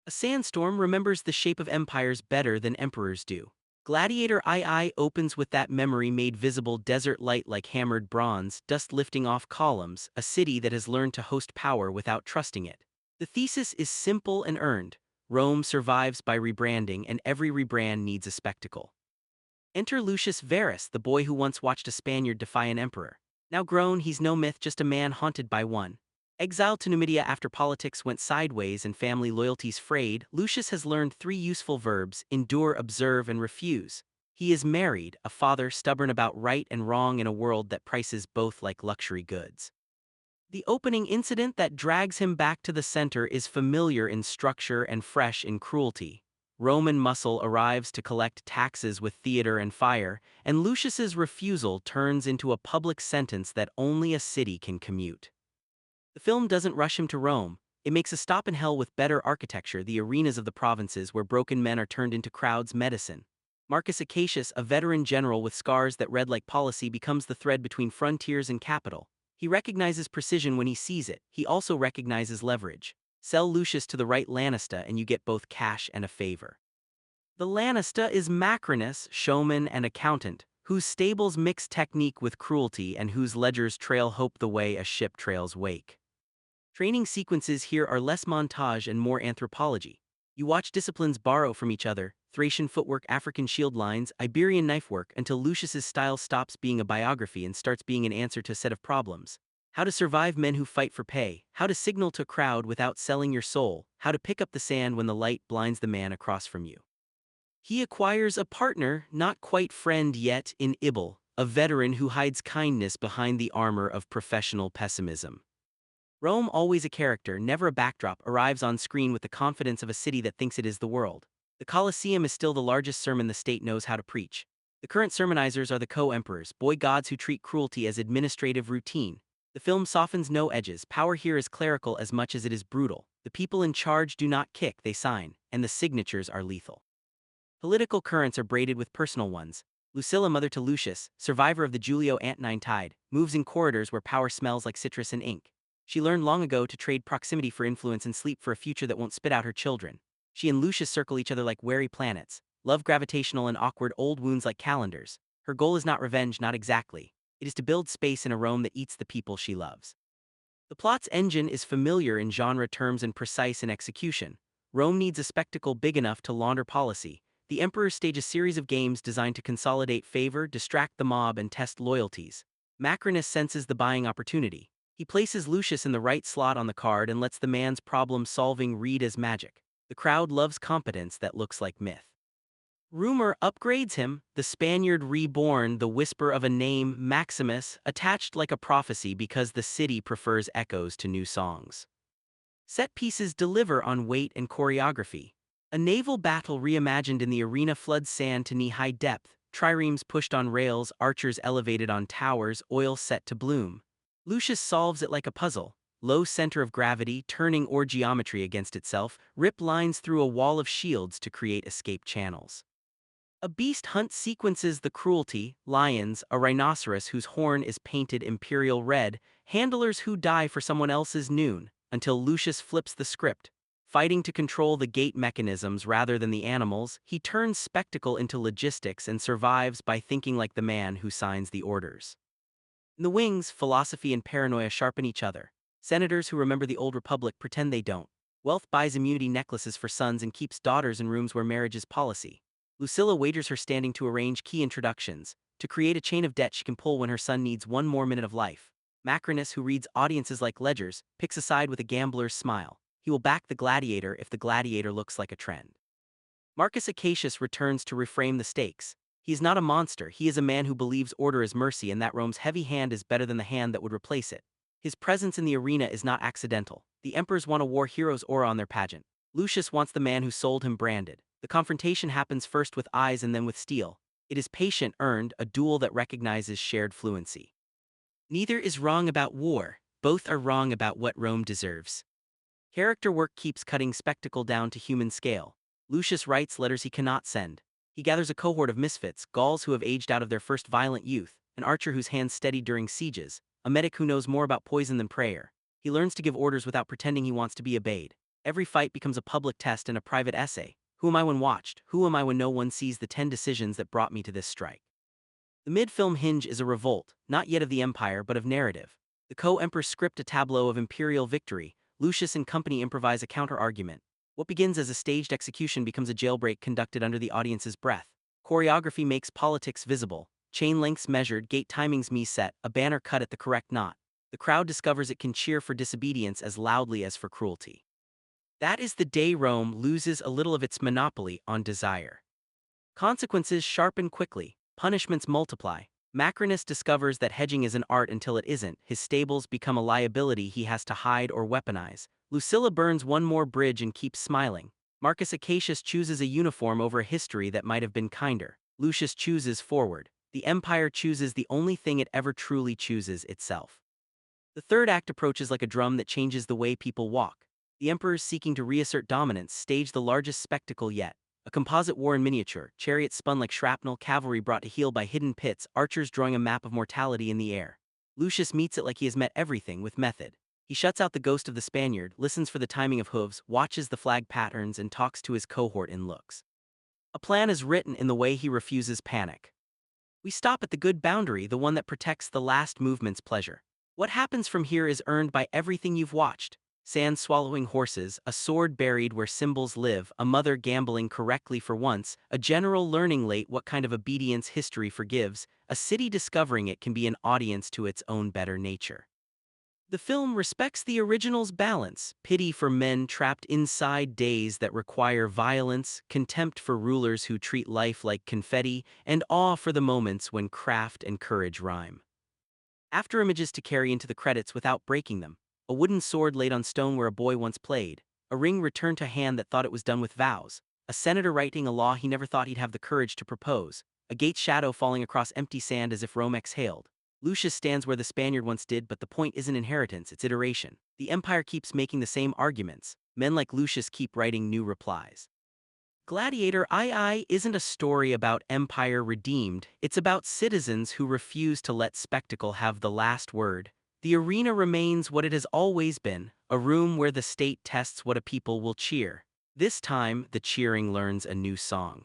A sandstorm remembers the shape of empires better than emperors do. Gladiator II opens with that memory made visible desert light like hammered bronze, dust lifting off columns, a city that has learned to host power without trusting it. The thesis is simple and earned. Rome survives by rebranding, and every rebrand needs a spectacle. Enter Lucius Verus, the boy who once watched a Spaniard defy an emperor. Now grown, he's no myth, just a man haunted by one. Exiled to Numidia after politics went sideways and family loyalties frayed, Lucius has learned three useful verbs: endure, observe, and refuse. He is married, a father stubborn about right and wrong in a world that prices both like luxury goods. The opening incident that drags him back to the center is familiar in structure and fresh in cruelty. Roman muscle arrives to collect taxes with theater and fire, and Lucius's refusal turns into a public sentence that only a city can commute. The film doesn't rush him to Rome. It makes a stop in hell with better architecture, the arenas of the provinces where broken men are turned into crowds' medicine. Marcus Acacius, a veteran general with scars that read like policy, becomes the thread between frontiers and capital. He recognizes precision when he sees it. He also recognizes leverage. Sell Lucius to the right Lanista and you get both cash and a favor. The Lanista is Macrinus, showman and accountant, whose stables mix technique with cruelty and whose ledgers trail hope the way a ship trails wake. Training sequences here are less montage and more anthropology. You watch disciplines borrow from each other: Thracian footwork, African shield lines, Iberian knife work, until Lucius's style stops being a biography and starts being an answer to a set of problems. How to survive men who fight for pay, how to signal to a crowd without selling your soul, how to pick up the sand when the light blinds the man across from you. He acquires a partner, not quite friend yet, in Ibel, a veteran who hides kindness behind the armor of professional pessimism. Rome, always a character, never a backdrop, arrives on screen with the confidence of a city that thinks it is the world. The Colosseum is still the largest sermon the state knows how to preach. The current sermonizers are the co-emperors, boy gods who treat cruelty as administrative routine. The film softens no edges. Power here is clerical as much as it is brutal. The people in charge do not kick, they sign, and the signatures are lethal. Political currents are braided with personal ones. Lucilla, mother to Lucius, survivor of the Julio-Antonine tide, moves in corridors where power smells like citrus and ink. She learned long ago to trade proximity for influence and sleep for a future that won't spit out her children. She and Lucius circle each other like wary planets, love gravitational and awkward, old wounds like calendars. Her goal is not revenge, not exactly. It is to build space in a Rome that eats the people she loves. The plot's engine is familiar in genre terms and precise in execution. Rome needs a spectacle big enough to launder policy. The emperors stage a series of games designed to consolidate favor, distract the mob, and test loyalties. Macrinus senses the buying opportunity. He places Lucius in the right slot on the card and lets the man's problem-solving read as magic. The crowd loves competence that looks like myth. Rumor upgrades him, the Spaniard reborn, the whisper of a name, Maximus, attached like a prophecy because the city prefers echoes to new songs. Set pieces deliver on weight and choreography. A naval battle reimagined in the arena floods sand to knee-high depth, triremes pushed on rails, archers elevated on towers, oil set to bloom. Lucius solves it like a puzzle. Low center of gravity, turning or geometry against itself, rip lines through a wall of shields to create escape channels. A beast hunt sequences the cruelty: lions, a rhinoceros whose horn is painted imperial red, handlers who die for someone else's noon, until Lucius flips the script. Fighting to control the gate mechanisms rather than the animals, he turns spectacle into logistics and survives by thinking like the man who signs the orders. In the wings, philosophy and paranoia sharpen each other. Senators who remember the old republic pretend they don't. Wealth buys immunity necklaces for sons and keeps daughters in rooms where marriage is policy. Lucilla wagers her standing to arrange key introductions, to create a chain of debt she can pull when her son needs one more minute of life. Macrinus, who reads audiences like ledgers, picks a side with a gambler's smile. He will back the gladiator if the gladiator looks like a trend. Marcus Acacius returns to reframe the stakes. He is not a monster, he is a man who believes order is mercy and that Rome's heavy hand is better than the hand that would replace it. His presence in the arena is not accidental. The emperors want a war hero's aura on their pageant. Lucius wants the man who sold him branded. The confrontation happens first with eyes and then with steel. It is patient, earned, a duel that recognizes shared fluency. Neither is wrong about war, both are wrong about what Rome deserves. Character work keeps cutting spectacle down to human scale. Lucius writes letters he cannot send. He gathers a cohort of misfits, Gauls who have aged out of their first violent youth, an archer whose hands steady during sieges, a medic who knows more about poison than prayer. He learns to give orders without pretending he wants to be obeyed. Every fight becomes a public test and a private essay. Who am I when watched? Who am I when no one sees the 10 decisions that brought me to this strike? The mid-film hinge is a revolt, not yet of the empire but of narrative. The co-emperors script a tableau of imperial victory. Lucius and company improvise a counter-argument. What begins as a staged execution becomes a jailbreak conducted under the audience's breath. Choreography makes politics visible. Chain lengths measured, gate timings set, a banner cut at the correct knot. The crowd discovers it can cheer for disobedience as loudly as for cruelty. That is the day Rome loses a little of its monopoly on desire. Consequences sharpen quickly, punishments multiply. Macrinus discovers that hedging is an art until it isn't. His stables become a liability he has to hide or weaponize. Lucilla burns one more bridge and keeps smiling. Marcus Acacius chooses a uniform over a history that might have been kinder. Lucius chooses forward. The empire chooses the only thing it ever truly chooses, itself. The third act approaches like a drum that changes the way people walk. The emperors seeking to reassert dominance stage the largest spectacle yet. A composite war in miniature, chariots spun like shrapnel, cavalry brought to heel by hidden pits, archers drawing a map of mortality in the air. Lucius meets it like he has met everything, with method. He shuts out the ghost of the Spaniard, listens for the timing of hooves, watches the flag patterns, and talks to his cohort in looks. A plan is written in the way he refuses panic. We stop at the good boundary, the one that protects the last movement's pleasure. What happens from here is earned by everything you've watched. Sand swallowing horses, a sword buried where symbols live, a mother gambling correctly for once, a general learning late what kind of obedience history forgives, a city discovering it can be an audience to its own better nature. The film respects the original's balance: pity for men trapped inside days that require violence, contempt for rulers who treat life like confetti, and awe for the moments when craft and courage rhyme. After images to carry into the credits without breaking them: a wooden sword laid on stone where a boy once played, a ring returned to a hand that thought it was done with vows, a senator writing a law he never thought he'd have the courage to propose, a gate's shadow falling across empty sand as if Rome exhaled. Lucius stands where the Spaniard once did, but the point isn't inheritance, it's iteration. The empire keeps making the same arguments. Men like Lucius keep writing new replies. Gladiator II isn't a story about empire redeemed, it's about citizens who refuse to let spectacle have the last word. The arena remains what it has always been, a room where the state tests what a people will cheer. This time, the cheering learns a new song.